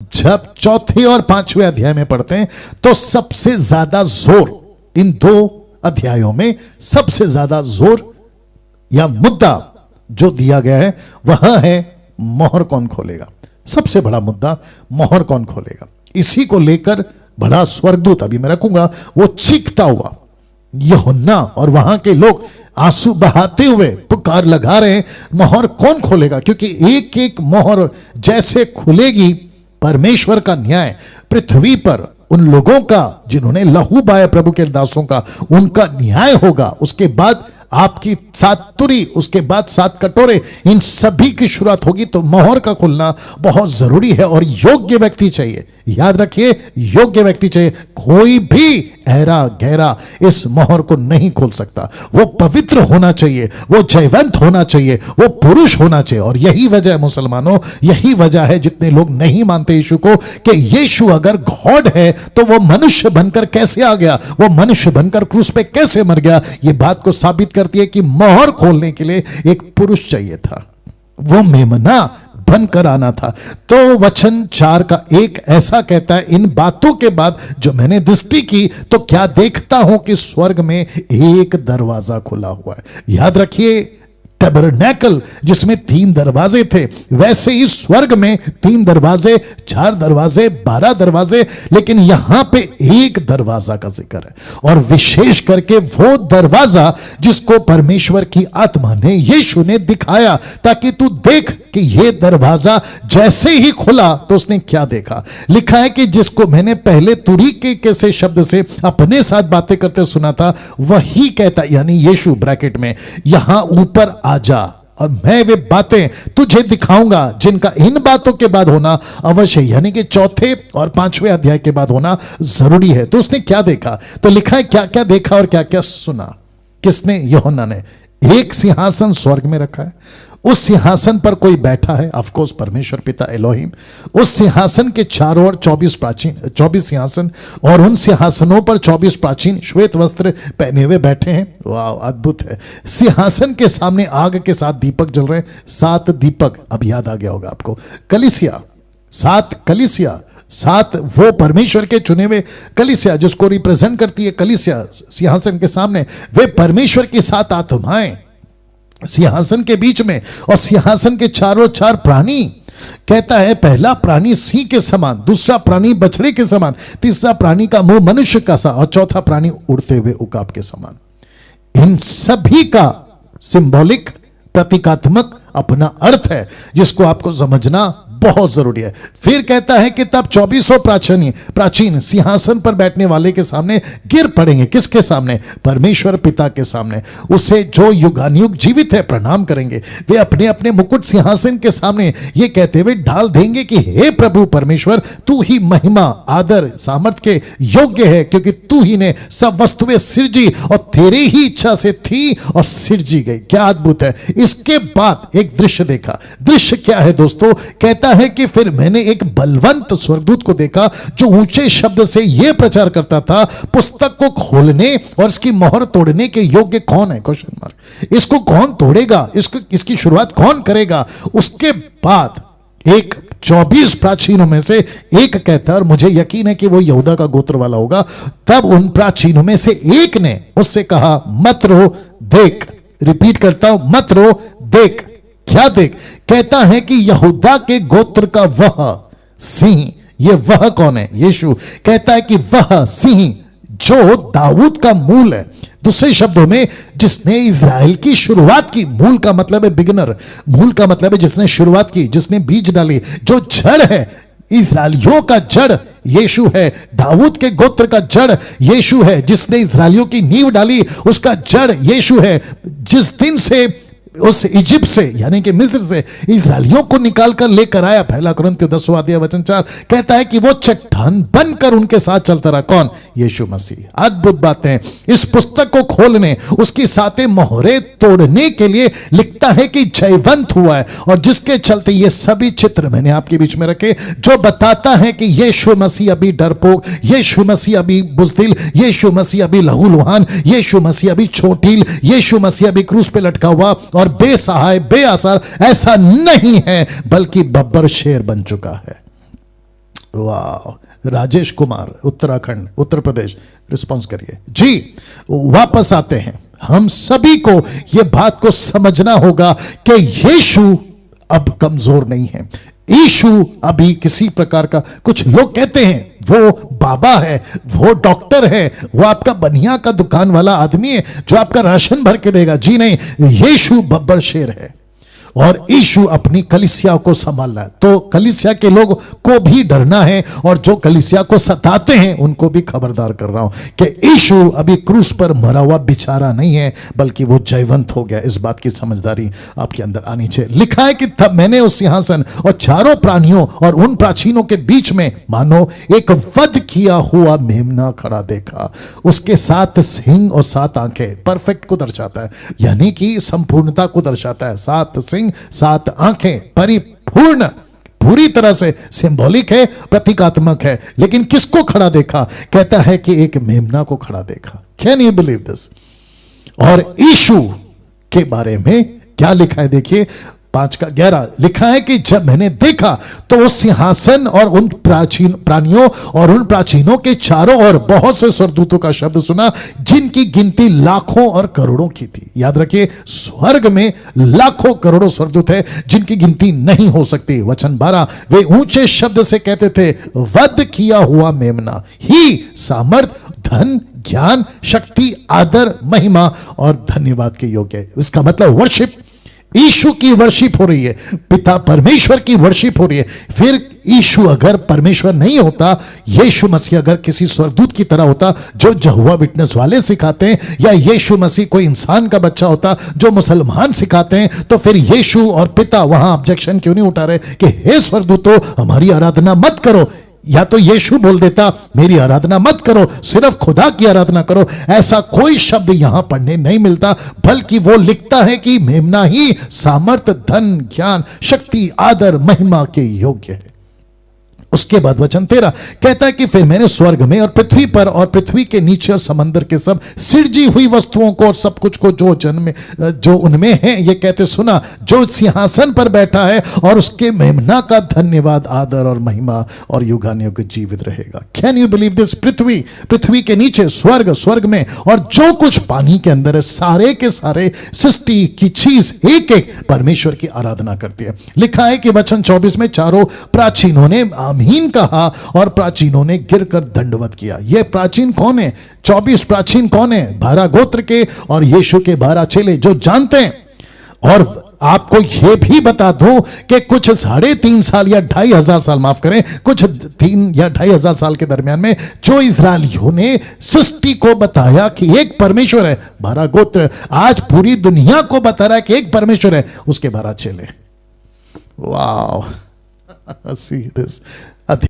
जब चौथे और पांचवें अध्याय में पढ़ते हैं तो सबसे ज्यादा जोर इन दो अध्यायों में सबसे ज्यादा जोर या मुद्दा जो दिया गया है वह है मोहर कौन खोलेगा। सबसे बड़ा मुद्दा मोहर कौन खोलेगा, इसी को लेकर बड़ा स्वर्गदूत अभी मैं रखूंगा वो चीखता हुआ यूहन्ना और वहां के लोग आंसू बहाते हुए पुकार लगा रहे हैं मोहर कौन खोलेगा, क्योंकि एक एक मोहर जैसे खुलेगी परमेश्वर का न्याय पृथ्वी पर उन लोगों का जिन्होंने लहू बहाया प्रभु के दासों का, उनका न्याय होगा। उसके बाद आपकी 7 तुरी, उसके बाद 7 कटोरे, इन सभी की शुरुआत होगी। तो मोहर का खुलना बहुत जरूरी है और योग्य व्यक्ति चाहिए। याद रखिए, योग्य व्यक्ति चाहिए। कोई भी ऐरा गहरा इस मोहर को नहीं खोल सकता। वो पवित्र होना चाहिए, वो जयवंत होना चाहिए, वो पुरुष होना चाहिए। और यही वजह है मुसलमानों, यही वजह है जितने लोग नहीं मानते यीशु को कि यीशु अगर गॉड है तो वो मनुष्य बनकर कैसे आ गया, वो मनुष्य बनकर क्रूस पे कैसे मर गया। ये बात को साबित करती है कि मोहर खोलने के लिए एक पुरुष चाहिए था, वो मेमना बनकर आना था। तो वचन 4 का एक ऐसा कहता है, इन बातों के बाद जो मैंने दृष्टि की तो क्या देखता हूं कि स्वर्ग में एक दरवाजा खुला हुआ है। याद रखिए, टैबरनेकल जिसमें 3 दरवाजे थे, वैसे ही स्वर्ग में 3 दरवाजे, 4 दरवाजे, 12 दरवाजे, लेकिन यहां पे एक दरवाजा का जिक्र है। और विशेष करके वो दरवाजा जिसको परमेश्वर की आत्मा ने, यीशु ने दिखाया ताकि तू देख कि ये दरवाजा जैसे ही खुला तो उसने क्या देखा। लिखा है कि जिसको मैंने पहले तुरी के से शब्द से अपने साथ बातें करते सुना था, वही कहता, यानी यीशु ब्रैकेट में, यहां ऊपर आजा और मैं वे बातें तुझे दिखाऊंगा जिनका इन बातों के बाद होना अवश्य, यानी कि चौथे और 5वें अध्याय के बाद होना जरूरी है। तो उसने क्या देखा, तो लिखा है क्या क्या देखा और क्या क्या सुना। किसने? यूहन्ना ने। एक सिंहासन स्वर्ग में रखा है, उस सिंहासन पर कोई बैठा है, ऑफ कोर्स परमेश्वर पिता एलोहिम। उस सिंहासन के चारों ओर 24 सिंहासन, और उन सिंहासनों पर 24 प्राचीन श्वेत वस्त्र पहने हुए बैठे हैं। वाह, अद्भुत है। सिंहासन के सामने आग के 7 दीपक जल रहे हैं। 7 दीपक, अब याद आ गया होगा आपको, कलीसिया, 7 कलीसिया, 7 वो परमेश्वर के चुने हुए कलीसिया जिसको रिप्रेजेंट करती है कलीसिया सिंहासन के सामने, वे परमेश्वर की 7 आत्माएं सिंहासन के बीच में, और सिंहासन के चारों 4 प्राणी। कहता है पहला प्राणी सिंह के समान, दूसरा प्राणी बछड़े के समान, तीसरा प्राणी का मुंह मनुष्य का सा, और चौथा प्राणी उड़ते हुए उकाब के समान। इन सभी का सिंबॉलिक, प्रतीकात्मक अपना अर्थ है जिसको आपको समझना बहुत जरूरी है। फिर कहता है कि तब 24 प्राचीन सिंहासन पर बैठने वाले के सामने गिर पड़ेंगे। किसके सामने? परमेश्वर पिता के सामने। उसे जो युगानुयुग जीवित है प्रणाम करेंगे। वे अपने अपने मुकुट सिंहासन के सामने ये कहते हुए डाल देंगे कि हे प्रभु परमेश्वर, तू ही महिमा, आदर, सामर्थ के योग्य है, क्योंकि तू ही ने सब वस्तुएं सिरजी और तेरी ही इच्छा से थी और सिरजी गई। क्या अद्भुत है। इसके बाद एक दृश्य देखा। दृश्य क्या है दोस्तों? कहता है कि फिर मैंने एक बलवंत स्वर्गदूत को देखा जो ऊंचे शब्द से यह प्रचार करता था, पुस्तक को खोलने और इसकी मोहर तोड़ने के योग्य कौन है? Question mark. इसको कौन तोड़ेगा? इसकी शुरुआत कौन करेगा? उसके बाद एक 24 प्राचीनों में से एक कहता है, और मुझे यकीन है कि वो यहूदा का गोत्र वाला होगा। तब उन प्राचीनों में से एक ने उससे कहा, मत रो, देख। रिपीट करता हूं, मत रो, देख। क्या देख? कहता है कि यहूदा के गोत्र का वह सिंह, ये वह कौन है? यीशु। कहता है कि वह सिंह जो दाऊद का मूल है, दूसरे शब्दों में जिसने इज़राइल की शुरुआत की। मूल का मतलब है बिगिनर, मूल का मतलब है जिसने शुरुआत की, जिसने बीज डाली, जो जड़ है। इज़राइलियों का जड़ यीशु है, दाऊद के गोत्र का जड़ यीशु है। जिसने इज़राइलियों की नींव डाली उसका जड़ यीशु है। जिस दिन से उस इजिप्ट से यानी कि मिस्र से इज़राइलियों को निकालकर लेकर आया, पहला कुरिन्थियों 10वां अध्याय वचन 4 कहता है कि वो चट्टान बनकर उनके साथ चलता रहा। कौन? यीशु मसीह। अद्भुत बातें। इस पुस्तक को खोलने, उसकी 7 मोहरें तोड़ने के लिए लिखता है कि जयवंत हुआ है, और जिसके चलते ये सभी चित्र मैंने आपके बीच में रखे जो बताता है कि यीशु मसीह अभी डरपोक, यीशु मसीह अभी बुज़दिल, यीशु मसीह अभी लहूलुहान, यीशु मसीह अभी छोटील, यीशु मसीह अभी क्रूस पे लटका हुआ और बेसहाय, बेआसार ऐसा नहीं है, बल्कि बब्बर शेर बन चुका है। वाह, राजेश कुमार उत्तराखंड उत्तर प्रदेश, रिस्पॉन्स करिए जी। वापस आते हैं, हम सभी को यह बात को समझना होगा कि यीशु अब कमजोर नहीं है। यीशु अभी किसी प्रकार का, कुछ लोग कहते हैं वो बाबा है, वो डॉक्टर है, वो आपका बनिया का दुकान वाला आदमी है जो आपका राशन भर के देगा। जी नहीं, यीशु बब्बर शेर है और यीशु अपनी कलीसिया को संभालना है। तो कलीसिया के लोग को भी डरना है और जो कलीसिया को सताते हैं उनको भी खबरदार कर रहा हूं कि यीशु अभी क्रूस पर मरा हुआ बेचारा नहीं है, बल्कि वो जयवंत हो गया। इस बात की समझदारी आपके अंदर आनी चाहिए। लिखा है कि तब मैंने उस सिंहासन और चारों प्राणियों और उन प्राचीनों के बीच में मानो एक वध किया हुआ मेमना खड़ा देखा। उसके 7 सिंह और 7 आंखें परफेक्ट को दर्शाता है, यानी कि संपूर्णता को दर्शाता है। 7 सिंह 7 आंखें, परिपूर्ण, पूरी तरह से सिंबॉलिक है, प्रतीकात्मक है। लेकिन किसको खड़ा देखा? कहता है कि एक मेमना को खड़ा देखा। Can you believe this? और यीशु के बारे में क्या लिखा है? देखिए 5:11 लिखा है कि जब मैंने देखा तो उस सिंहासन और उन प्राचीन प्राणियों और उन प्राचीनों के चारों ओर बहुत से स्वर्गदूतों का शब्द सुना, जिनकी गिनती लाखों और करोड़ों की थी। याद रखिए, स्वर्ग में लाखों करोड़ों स्वर्गदूत है जिनकी गिनती नहीं हो सकती। वचन 12, वे ऊंचे शब्द से कहते थे, वध किया हुआ मेमना ही सामर्थ, धन, ज्ञान, शक्ति, आदर, महिमा और धन्यवाद के योग्य है। इसका मतलब वर्शिप, यीशु की वर्शिप हो रही है, पिता परमेश्वर की वर्शिप हो रही है। फिर यीशु अगर परमेश्वर नहीं होता, यीशु मसीह अगर किसी स्वर्गदूत की तरह होता जो यहोवा विटनेस वाले सिखाते हैं, या यीशु मसीह कोई इंसान का बच्चा होता जो मुसलमान सिखाते हैं, तो फिर यीशु और पिता वहां ऑब्जेक्शन क्यों नहीं उठा रहे कि हे स्वर्गदूतों, हमारी आराधना मत करो। या तो यीशु बोल देता, मेरी आराधना मत करो, सिर्फ खुदा की आराधना करो। ऐसा कोई शब्द यहां पढ़ने नहीं मिलता, बल्कि वो लिखता है कि मेमना ही सामर्थ, धन, ज्ञान, शक्ति, आदर, महिमा के योग्य है। उसके बाद वचन 13 कहता है कि फिर मैंने स्वर्ग में और पृथ्वी पर और पृथ्वी के नीचे और समंदर के सब सिरजी हुई वस्तुओं को और सब कुछ को जो उनमें है ये कहते सुना, जो सिंहासन पर बैठा है और उसके मेमना का धन्यवाद, आदर और महिमा और युगानुयुग जीवित रहेगा। Can you believe this? पृथ्वी के नीचे स्वर्ग, स्वर्ग में और जो कुछ पानी के अंदर है, सारे के सारे सृष्टि की चीज एक एक परमेश्वर की आराधना करती है। लिखा है कि वचन 24 में चारों प्राचीनों ने आमीन कहा और प्राचीनों ने गिरकर दंडवत किया। ये प्राचीन कौन है? 24 प्राचीन कौन है? 12 गोत्र के और यीशु के 12 चेले जो जानते हैं। और आपको यह भी बता दूं कि कुछ 3.5 साल या 2,500 साल, माफ करें, कुछ 3 या 2,500 साल के दरमियान में जो इस्राएलियों ने सृष्टि को बताया कि एक परमेश्वर है, 12 गोत्र आज पूरी दुनिया को बता रहा है कि एक परमेश्वर है, उसके 12 चेले। वाह, see this.